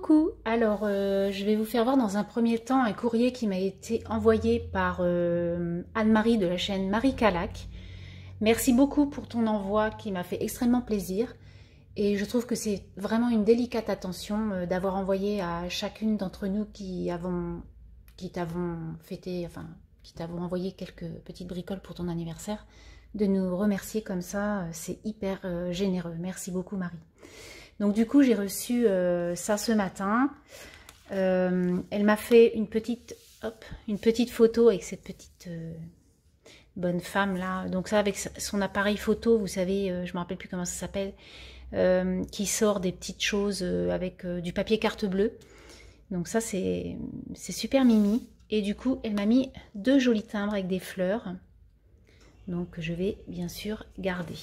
Coucou, alors je vais vous faire voir dans un premier temps un courrier qui m'a été envoyé par Anne-Marie de la chaîne Marie Calac. Merci beaucoup pour ton envoi qui m'a fait extrêmement plaisir et je trouve que c'est vraiment une délicate attention d'avoir envoyé à chacune d'entre nous qui t'avons fêté, enfin qui t'avons envoyé quelques petites bricoles pour ton anniversaire, de nous remercier comme ça, c'est hyper généreux. Merci beaucoup Marie. Donc du coup j'ai reçu ça ce matin. Elle m'a fait une petite photo avec cette petite bonne femme là. Donc ça avec son appareil photo, vous savez, je me rappelle plus comment ça s'appelle, qui sort des petites choses avec du papier carte bleue. Donc ça c'est super mimi. Et du coup elle m'a mis deux jolis timbres avec des fleurs. Donc je vais bien sûr garder.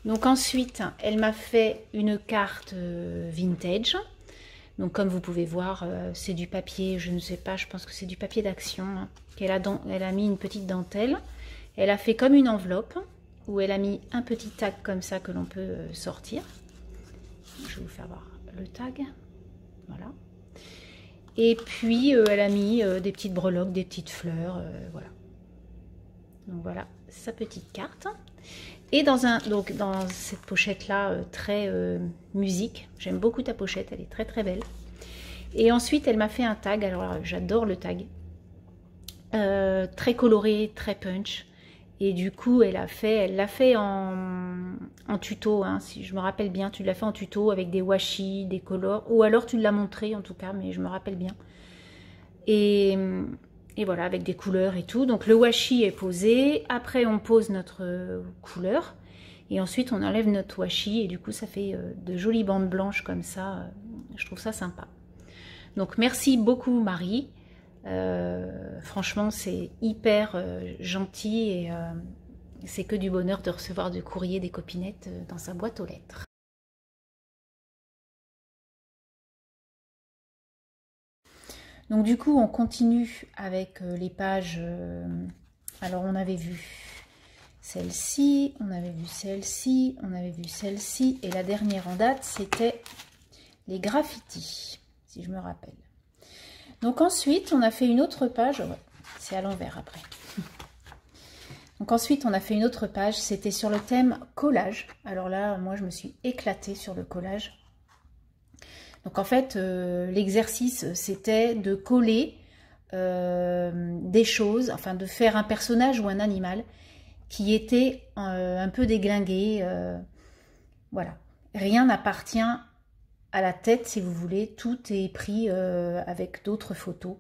Donc ensuite, elle m'a fait une carte vintage. Donc comme vous pouvez voir, c'est du papier, je ne sais pas, je pense que c'est du papier d'action. Hein, elle a mis une petite dentelle. Elle a fait comme une enveloppe où elle a mis un petit tag comme ça que l'on peut sortir. Je vais vous faire voir le tag. Voilà. Et puis elle a mis des petites breloques, des petites fleurs. Voilà. Donc voilà sa petite carte. Et dans cette pochette là très musique, j'aime beaucoup ta pochette, elle est très très belle. Et ensuite elle m'a fait un tag, alors j'adore le tag, très coloré, très punch. Et du coup elle l'a fait en tuto, hein, si je me rappelle bien, tu l'as fait en tuto avec des washi, des colors, ou alors tu l'as montré en tout cas, mais je me rappelle bien. Et voilà, avec des couleurs et tout. Donc le washi est posé. Après, on pose notre couleur. Et ensuite, on enlève notre washi. Et du coup, ça fait de jolies bandes blanches comme ça. Je trouve ça sympa. Donc, merci beaucoup, Marie. Franchement, c'est hyper gentil. Et c'est que du bonheur de recevoir du courrier des copinettes dans sa boîte aux lettres. Donc du coup, on continue avec les pages. Alors, on avait vu celle-ci, on avait vu celle-ci, on avait vu celle-ci. Et la dernière en date, c'était les graffitis, si je me rappelle. Donc ensuite, on a fait une autre page. Ouais, c'est à l'envers après. Donc ensuite, on a fait une autre page. C'était sur le thème collage. Alors là, moi, je me suis éclatée sur le collage. Donc en fait, l'exercice, c'était de coller des choses, enfin de faire un personnage ou un animal qui était un peu déglingué. Voilà, rien n'appartient à la tête, si vous voulez. Tout est pris avec d'autres photos.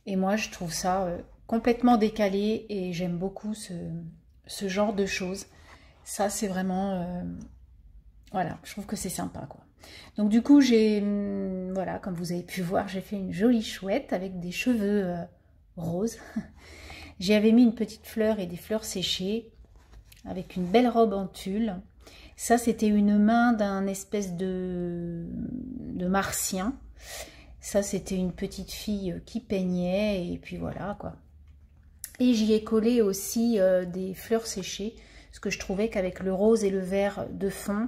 Et moi, je trouve ça complètement décalé et j'aime beaucoup ce genre de choses. Ça, c'est vraiment... voilà, je trouve que c'est sympa, quoi. Donc du coup, voilà, comme vous avez pu voir, j'ai fait une jolie chouette avec des cheveux roses. J'y avais mis une petite fleur et des fleurs séchées avec une belle robe en tulle. Ça, c'était une main d'un espèce de martien. Ça, c'était une petite fille qui peignait et puis voilà, quoi. Et j'y ai collé aussi des fleurs séchées parce que je trouvais qu'avec le rose et le vert de fond,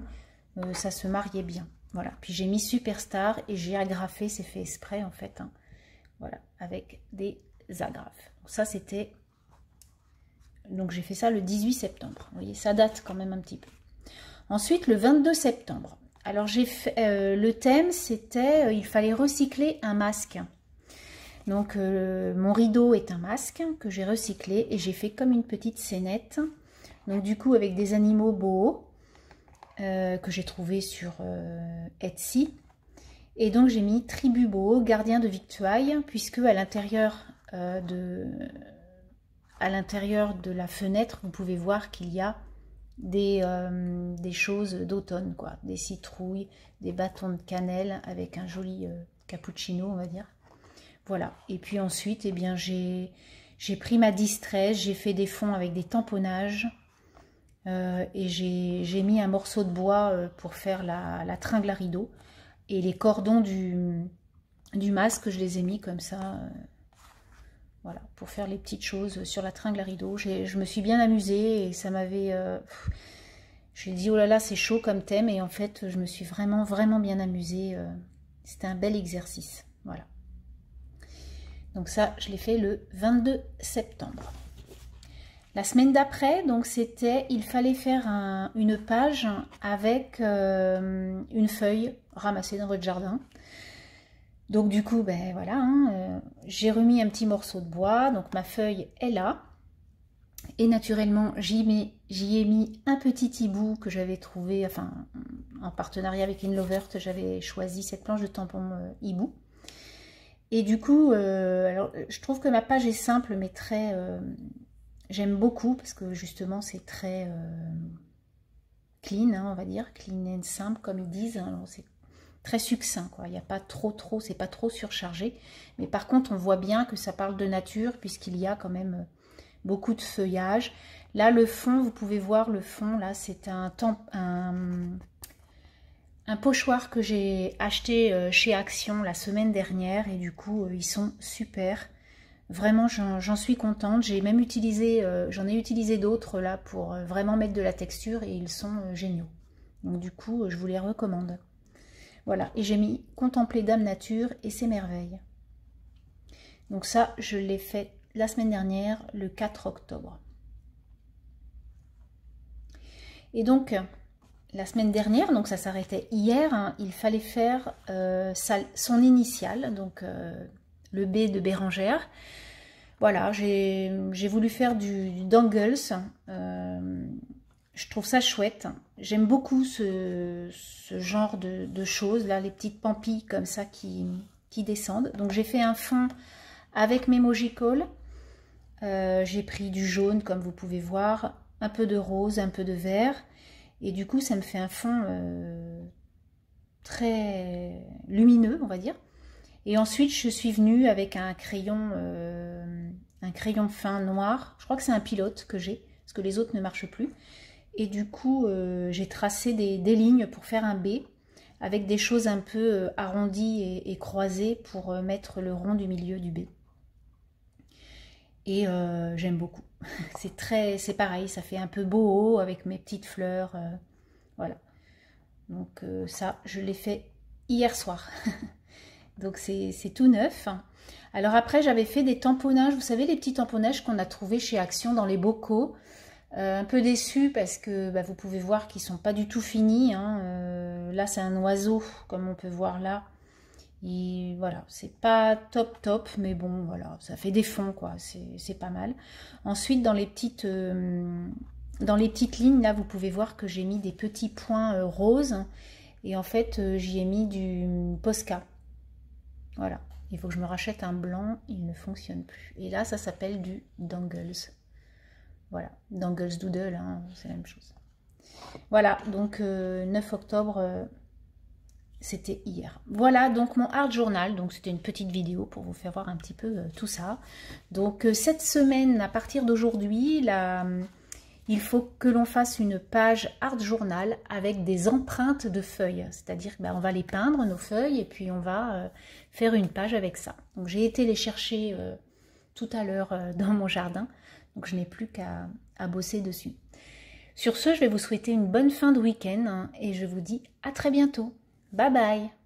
ça se mariait bien. Voilà, puis j'ai mis Superstar et j'ai agrafé, c'est fait exprès en fait, hein. Voilà, avec des agrafes. Donc ça c'était, donc j'ai fait ça le 18 septembre, vous voyez, ça date quand même un petit peu. Ensuite le 22 septembre, alors j'ai fait, le thème c'était, il fallait recycler un masque. Donc mon rideau est un masque que j'ai recyclé et j'ai fait comme une petite scénette. Donc du coup avec des animaux beaux, que j'ai trouvé sur Etsy. Et donc j'ai mis Tribubo, gardien de victuailles, puisque à l'intérieur de la fenêtre, vous pouvez voir qu'il y a des choses d'automne, quoi. Des citrouilles, des bâtons de cannelle avec un joli cappuccino, on va dire. Voilà. Et puis ensuite, eh bien, j'ai pris ma distress, j'ai fait des fonds avec des tamponnages. Et j'ai mis un morceau de bois pour faire la tringle à rideau. Et les cordons du masque, je les ai mis comme ça. Voilà, pour faire les petites choses sur la tringle à rideau. Je me suis bien amusée et ça m'avait... j'ai dit, oh là là, c'est chaud comme thème. Et en fait, je me suis vraiment, vraiment bien amusée. C'était un bel exercice. Voilà. Donc ça, je l'ai fait le 22 septembre. La semaine d'après, donc c'était, il fallait faire une page avec une feuille ramassée dans votre jardin. Donc du coup, ben voilà, hein, j'ai remis un petit morceau de bois, donc ma feuille est là. Et naturellement, j'y ai mis un petit hibou que j'avais trouvé, enfin, en partenariat avec Inlovert, j'avais choisi cette planche de tampon hibou. Et du coup, alors, je trouve que ma page est simple, mais très... j'aime beaucoup, parce que justement, c'est très clean, hein, on va dire, clean and simple, comme ils disent. Alors, c'est très succinct, quoi. Il n'y a pas trop, c'est pas trop surchargé. Mais par contre, on voit bien que ça parle de nature, puisqu'il y a quand même beaucoup de feuillage. Là, le fond, vous pouvez voir le fond, là, c'est un pochoir que j'ai acheté chez Action la semaine dernière, et du coup, ils sont super. Vraiment, j'en suis contente. J'ai même utilisé, j'en ai utilisé d'autres là pour vraiment mettre de la texture, et ils sont géniaux. Donc du coup, je vous les recommande. Voilà, et j'ai mis Contempler Dame Nature et ses merveilles. Donc ça, je l'ai fait la semaine dernière, le 4 octobre. Et donc, la semaine dernière, donc ça s'arrêtait hier, hein, il fallait faire son initiale, donc le B de Bérangère. Voilà, j'ai voulu faire du dangles. Je trouve ça chouette. J'aime beaucoup ce genre de choses, là, les petites pampilles comme ça qui descendent. Donc j'ai fait un fond avec mes Mojicall. J'ai pris du jaune, comme vous pouvez voir, un peu de rose, un peu de vert. Et du coup, ça me fait un fond très lumineux, on va dire. Et ensuite, je suis venue avec un crayon fin noir. Je crois que c'est un pilote que j'ai, parce que les autres ne marchent plus. Et du coup, j'ai tracé des lignes pour faire un B, avec des choses un peu arrondies et croisées pour mettre le rond du milieu du B. Et j'aime beaucoup. C'est pareil, ça fait un peu boho avec mes petites fleurs. Voilà. Donc ça, je l'ai fait hier soir. Donc c'est tout neuf. Alors après, j'avais fait des tamponnages. Vous savez, les petits tamponnages qu'on a trouvés chez Action dans les bocaux. Un peu déçue parce que vous pouvez voir qu'ils sont pas du tout finis. Hein. Là, c'est un oiseau, comme on peut voir là. Et voilà, c'est pas top, mais bon, voilà, ça fait des fonds, quoi, c'est pas mal. Ensuite, dans les petites lignes, là, vous pouvez voir que j'ai mis des petits points roses, et en fait, j'y ai mis du Posca. Voilà, il faut que je me rachète un blanc, il ne fonctionne plus. Et là, ça s'appelle du Dangles. Voilà, Dangles Doodle, hein, c'est la même chose. Voilà, donc 9 octobre... c'était hier. Voilà donc mon art journal. Donc c'était une petite vidéo pour vous faire voir un petit peu tout ça. Donc cette semaine, à partir d'aujourd'hui, il faut que l'on fasse une page art journal avec des empreintes de feuilles. C'est-à-dire on va les peindre, nos feuilles, et puis on va faire une page avec ça. Donc j'ai été les chercher tout à l'heure dans mon jardin. Donc je n'ai plus qu'à bosser dessus. Sur ce, je vais vous souhaiter une bonne fin de week-end, hein, et je vous dis à très bientôt. Bye bye!